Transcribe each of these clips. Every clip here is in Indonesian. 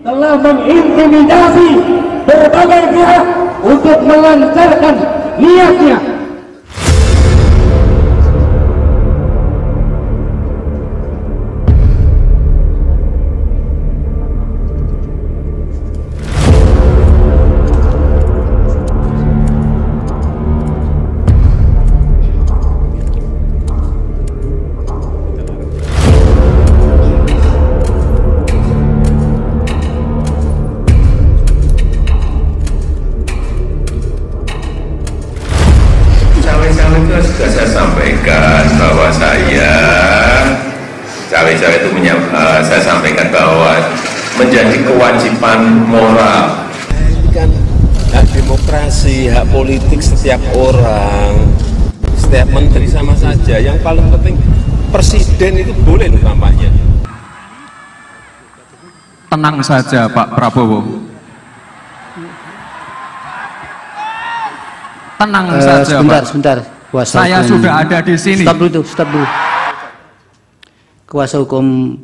telah mengintimidasi berbagai pihak untuk melancarkan niatnya. Sudah saya sampaikan bahwa cawe-cawe itu saya sampaikan bahwa menjadi kewajiban moral. Ini kan hak demokrasi, hak politik setiap orang, setiap menteri sama saja. Yang paling penting presiden itu boleh loh kampanye. Tenang saja Pak Prabowo. Tenang saja sebentar. Kuasa saya hukum, sudah ada di sini. Stop dulu. Kuasa hukum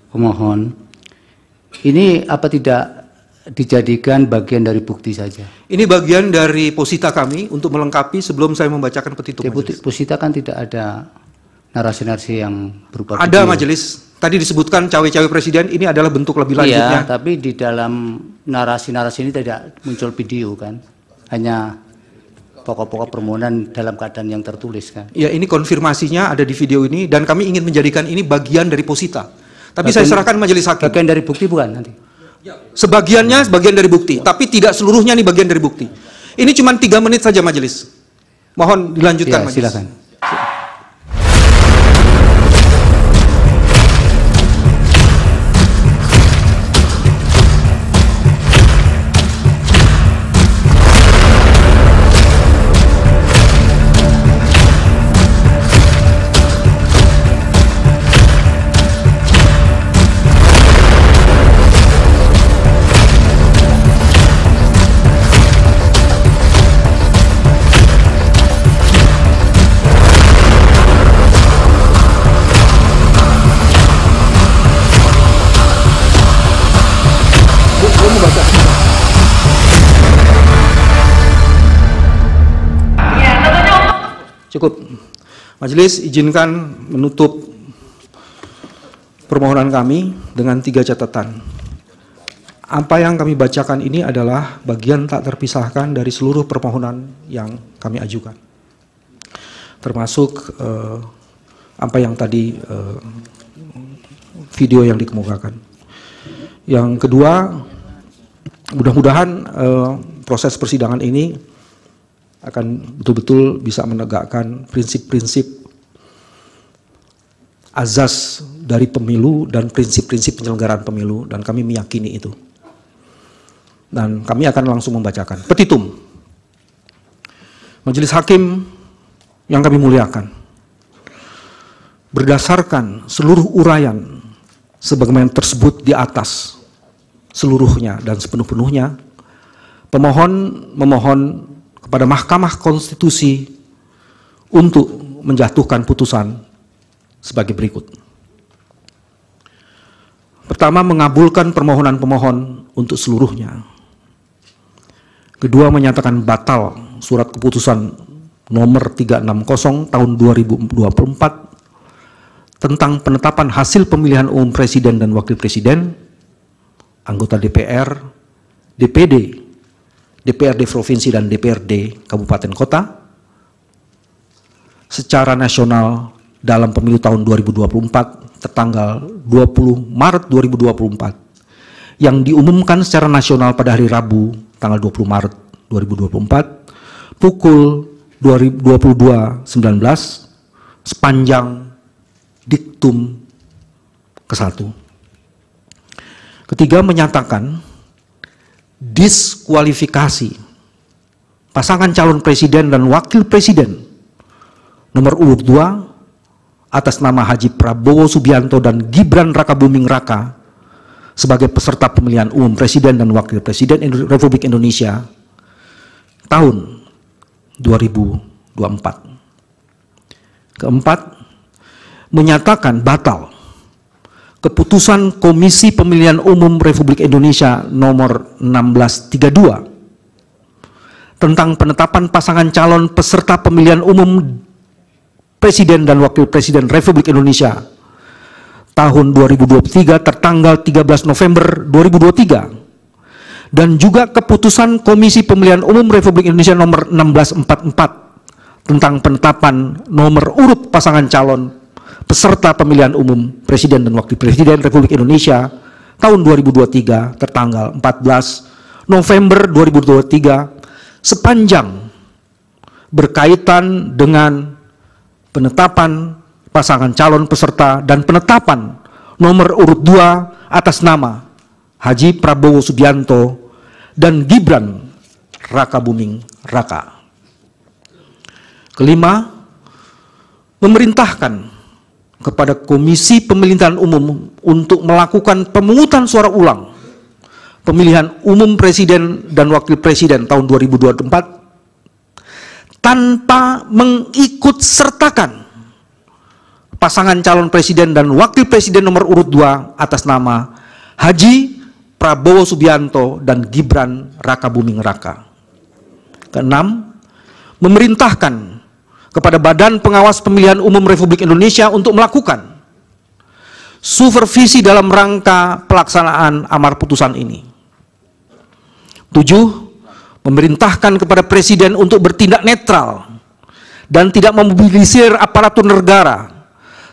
pemohon, ini apa tidak dijadikan bagian dari bukti saja? Ini bagian dari posita kami untuk melengkapi sebelum saya membacakan petitum. Posita kan tidak ada narasi-narasi yang berupa ada video. Majelis. Tadi disebutkan cawe-cawe presiden, ini adalah bentuk lebih lanjutnya. Iya, tapi di dalam narasi-narasi ini tidak muncul video kan? Hanya pokok-pokok permohonan dalam keadaan yang tertulis kan? Ya, ini konfirmasinya ada di video ini dan kami ingin menjadikan ini bagian dari posita. Tapi saya serahkan majelis hakim. Bagian dari bukti bukan nanti? Sebagiannya bagian dari bukti, tapi tidak seluruhnya ini bagian dari bukti. Ini cuma 3 menit saja majelis. Mohon dilanjutkan Ya, majelis. silakan. Cukup. Majelis izinkan menutup permohonan kami dengan 3 catatan. Apa yang kami bacakan ini adalah bagian tak terpisahkan dari seluruh permohonan yang kami ajukan. Termasuk apa yang tadi video yang dikemukakan. Yang kedua, mudah-mudahan proses persidangan ini akan betul-betul bisa menegakkan prinsip-prinsip azas dari pemilu dan prinsip-prinsip penyelenggaraan pemilu, dan kami meyakini itu. Dan kami akan langsung membacakan petitum. Majelis Hakim yang kami muliakan, berdasarkan seluruh uraian sebagaimana tersebut di atas seluruhnya dan sepenuh-penuhnya, pemohon memohon kepada Mahkamah Konstitusi untuk menjatuhkan putusan sebagai berikut. Pertama, mengabulkan permohonan pemohon untuk seluruhnya. Kedua, menyatakan batal surat keputusan nomor 360 tahun 2024 tentang penetapan hasil pemilihan umum presiden dan wakil presiden, anggota DPR, DPD, DPRD Provinsi dan DPRD Kabupaten Kota secara nasional dalam pemilu tahun 2024 tertanggal 20 Maret 2024 yang diumumkan secara nasional pada hari Rabu tanggal 20 Maret 2024 pukul 22.19 sepanjang diktum ke-1. Ketiga, menyatakan diskualifikasi pasangan calon presiden dan wakil presiden nomor urut 2 atas nama Haji Prabowo Subianto dan Gibran Rakabuming Raka sebagai peserta pemilihan umum presiden dan wakil presiden Republik Indonesia tahun 2024. Keempat, menyatakan batal keputusan Komisi Pemilihan Umum Republik Indonesia nomor 1632 tentang penetapan pasangan calon peserta pemilihan umum Presiden dan Wakil Presiden Republik Indonesia tahun 2023 tertanggal 13 November 2023, dan juga keputusan Komisi Pemilihan Umum Republik Indonesia nomor 1644 tentang penetapan nomor urut pasangan calon peserta pemilihan umum Presiden dan Wakil Presiden Republik Indonesia tahun 2023 tertanggal 14 November 2023 sepanjang berkaitan dengan penetapan pasangan calon peserta dan penetapan nomor urut 2 atas nama Haji Prabowo Subianto dan Gibran Rakabuming Raka. Kelima, memerintahkan kepada Komisi Pemilihan Umum untuk melakukan pemungutan suara ulang pemilihan umum Presiden dan Wakil Presiden tahun 2024 tanpa mengikut sertakan pasangan calon Presiden dan Wakil Presiden nomor urut 2 atas nama Haji Prabowo Subianto dan Gibran Rakabuming Raka. Keenam, memerintahkan kepada Badan Pengawas Pemilihan Umum Republik Indonesia untuk melakukan supervisi dalam rangka pelaksanaan amar putusan ini. 7. Memerintahkan kepada Presiden untuk bertindak netral dan tidak memobilisir aparatur negara,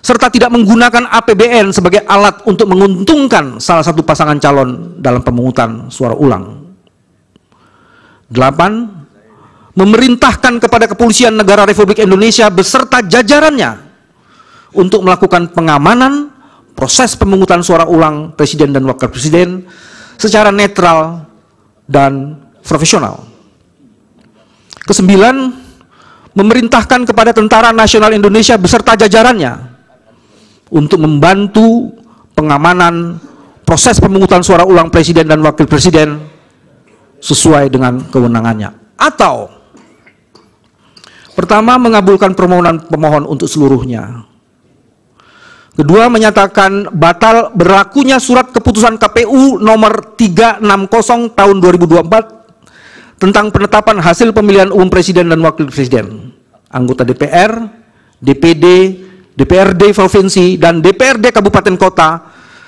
serta tidak menggunakan APBN sebagai alat untuk menguntungkan salah satu pasangan calon dalam pemungutan suara ulang. 8. Memerintahkan kepada Kepolisian Negara Republik Indonesia beserta jajarannya untuk melakukan pengamanan proses pemungutan suara ulang Presiden dan Wakil Presiden secara netral dan profesional. Kesembilan, memerintahkan kepada Tentara Nasional Indonesia beserta jajarannya untuk membantu pengamanan proses pemungutan suara ulang Presiden dan Wakil Presiden sesuai dengan kewenangannya. Atau pertama, mengabulkan permohonan pemohon untuk seluruhnya. Kedua, menyatakan batal berlakunya surat keputusan KPU nomor 360 tahun 2024 tentang penetapan hasil pemilihan umum Presiden dan Wakil Presiden, anggota DPR, DPD, DPRD Provinsi, dan DPRD Kabupaten Kota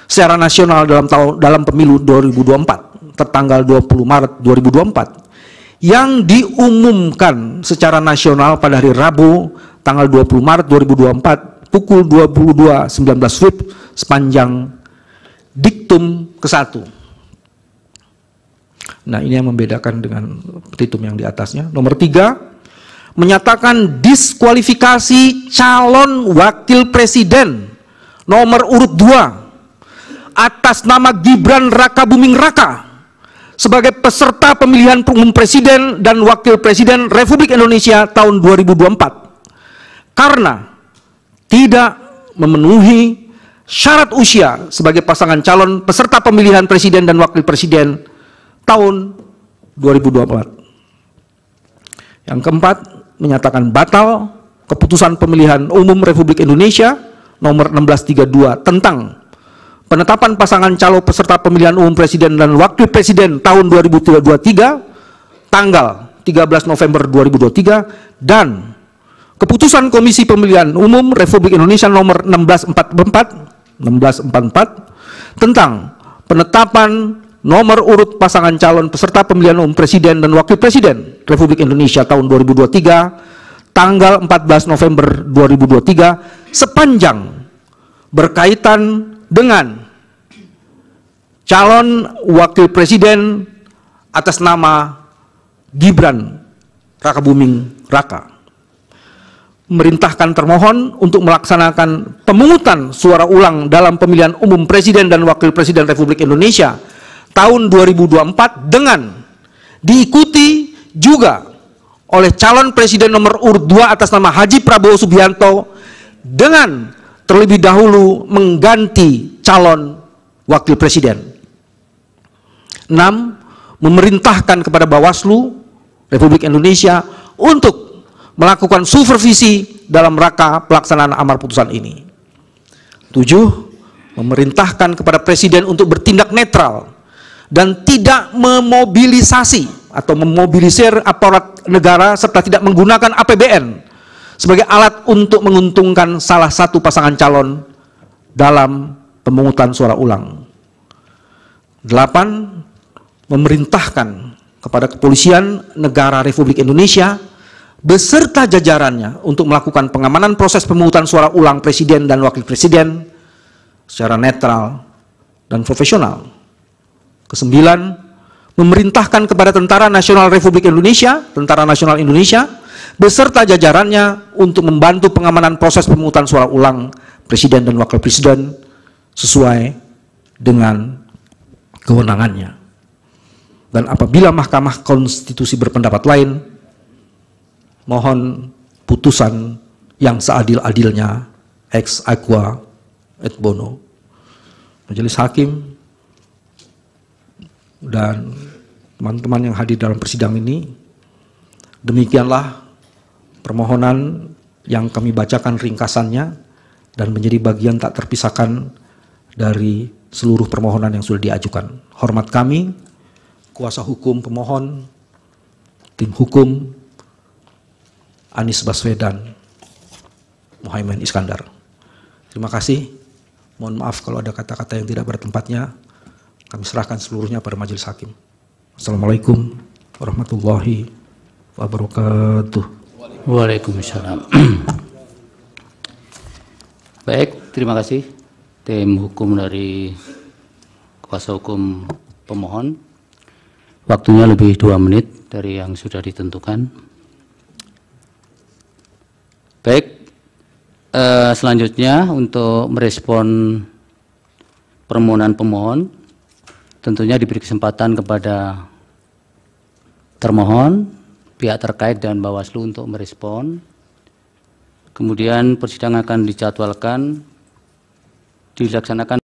secara nasional dalam pemilu 2024 tertanggal 20 Maret 2024 yang diumumkan secara nasional pada hari Rabu tanggal 20 Maret 2024 pukul 22.19 WIB sepanjang diktum ke-1. Nah, ini yang membedakan dengan petitum yang di atasnya. Nomor 3, menyatakan diskualifikasi calon wakil presiden nomor urut 2 atas nama Gibran Rakabuming Raka sebagai peserta pemilihan umum presiden dan wakil presiden Republik Indonesia tahun 2024 karena tidak memenuhi syarat usia sebagai pasangan calon peserta pemilihan presiden dan wakil presiden tahun 2024. Yang keempat, menyatakan batal keputusan pemilihan umum Republik Indonesia nomor 1632 tentang penetapan pasangan calon peserta pemilihan umum presiden dan wakil presiden tahun 2023 tanggal 13 November 2023 dan keputusan Komisi Pemilihan Umum Republik Indonesia nomor 1644 tentang penetapan nomor urut pasangan calon peserta pemilihan umum Presiden dan Wakil Presiden Republik Indonesia tahun 2023 tanggal 14 November 2023 sepanjang berkaitan dengan calon Wakil Presiden atas nama Gibran Rakabuming Raka. Memerintahkan termohon untuk melaksanakan pemungutan suara ulang dalam pemilihan umum Presiden dan Wakil Presiden Republik Indonesia tahun 2024 dengan diikuti juga oleh calon Presiden nomor urut 2 atas nama Haji Prabowo Subianto dengan terlebih dahulu mengganti calon Wakil Presiden. 6. Memerintahkan kepada Bawaslu Republik Indonesia untuk melakukan supervisi dalam rangka pelaksanaan amar putusan ini. 7. memerintahkan kepada Presiden untuk bertindak netral dan tidak memobilisasi atau memobilisir aparat negara serta tidak menggunakan APBN sebagai alat untuk menguntungkan salah satu pasangan calon dalam pemungutan suara ulang. 8. Memerintahkan kepada Kepolisian Negara Republik Indonesia beserta jajarannya untuk melakukan pengamanan proses pemungutan suara ulang Presiden dan Wakil Presiden secara netral dan profesional. 9. Memerintahkan kepada Tentara Nasional Republik Indonesia, Tentara Nasional Indonesia, beserta jajarannya untuk membantu pengamanan proses pemungutan suara ulang Presiden dan Wakil Presiden sesuai dengan kewenangannya. Dan apabila Mahkamah Konstitusi berpendapat lain, mohon putusan yang seadil-adilnya ex aequo et bono. Majelis Hakim dan teman-teman yang hadir dalam persidangan ini, demikianlah permohonan yang kami bacakan ringkasannya dan menjadi bagian tak terpisahkan dari seluruh permohonan yang sudah diajukan. Hormat kami, kuasa hukum pemohon, tim hukum Anies Baswedan, Muhaimin Iskandar. Terima kasih. Mohon maaf kalau ada kata-kata yang tidak bertempatnya. Kami serahkan seluruhnya pada Majelis Hakim. Assalamualaikum warahmatullahi wabarakatuh. Waalaikumsalam. Baik, terima kasih tim hukum dari kuasa hukum pemohon. Waktunya lebih 2 menit dari yang sudah ditentukan. Baik, selanjutnya untuk merespon permohonan pemohon, tentunya diberi kesempatan kepada termohon, pihak terkait dan Bawaslu untuk merespon. Kemudian persidangan akan dijadwalkan dilaksanakan